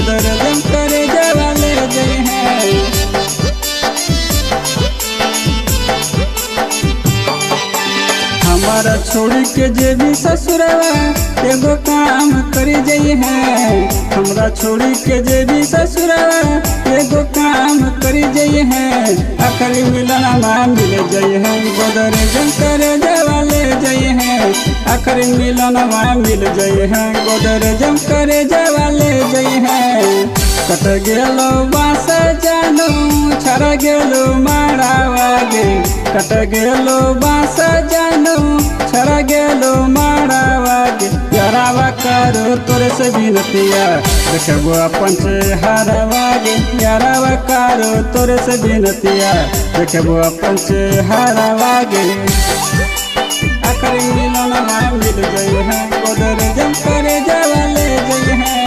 गोदरेज करे जवाले जय है। हमारा छोड़ के जे भी ससुरवा एगो काम करी जई है। हमरा छोड़ के जे भी ससुरवा एगो काम करी जई है। आखिरी मिलन मिल जई है गोदरेज करे जवाले जई है। आखिरी मिलन मिल जई है गोदरेज करे जवाले जई है। कट गेलो बास जानो छड़ गेलो मारावागे। कट गेलो बास जानो छड़ गेलो मारावागे। यारावा करो तोरे से विनतिया देखबो अपन चेहरावागे। यारावा करो तोरे से विनतिया देखबो अपन चेहरावागे। आखिरी मिलन मिल गई है गोदरेज करे जवाले जई है।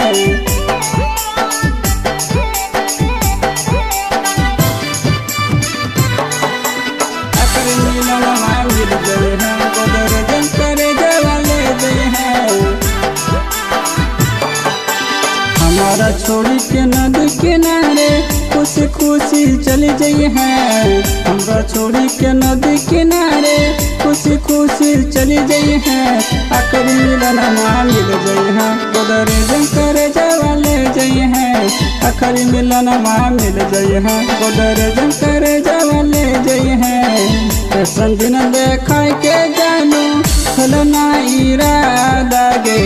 हमारा छोड़ी के नदी किनारे खुशी खुशी चली जई है। हमरा छोड़ी के नदी किनारे खुशी खुशी चली जई है। आखिरी मिलन मिल जई है गोदरेज करे जवाले जई है। आखिरी मिलन मिल जई है गोदरेज करे जवाले जई है। ऐसन दिन देखा के जानू खलना इरादा गे।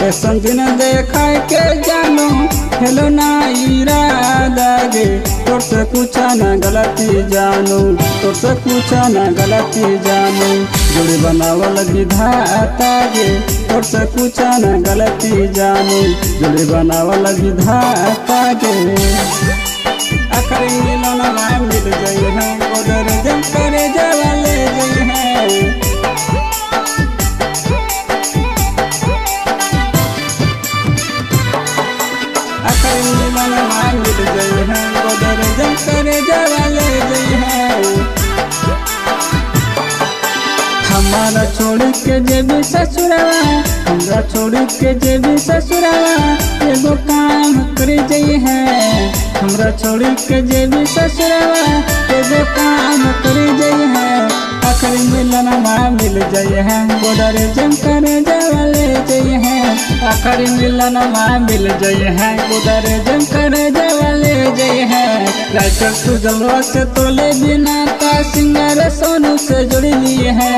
ऐसन दिन देखा के जानू खलना इरादा गे। तोर से कुछ न गलती जानू तोर से कुछ न गलती जानू। जोड़ी बनावल विधाता गे तोर से कुछ न गलती जानू। जोड़ी बनावल विधाता गे। आखिरी मिलन मिल गई है गोदरेज करे जवाले जई है। आखिरी मिलन मिल गई है गोदरेज करे जवाले जई है। हमारा छोड़ के जे भी ससुरवा हमरा छोड़ के जे भी ससुरवा एगो काम करे जई है। हमरा छोड़ के जे भी ससुरवा एगो काम करे जई है। आखिरी मिलन मिल जई है गोदरेज करे जवाले जई है। आखिरी मिलन मिल जई है गोदरेज करे जवाले जई है। राइटर सुजलवा से तोले बिना ता सिंगर सोनू से जुड़ लिए है।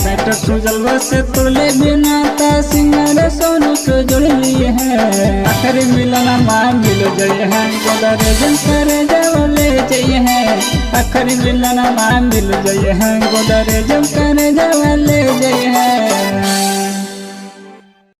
राइटर सुजलवा से तोले बिना ता सिंगर सोनू से जुड़ लिए है। आखिरी मिलन मिल जई है गोदरेज करे जवाले जई है। आखिरी मिलन मिल जई है गोदरेज करे जवाले जई है।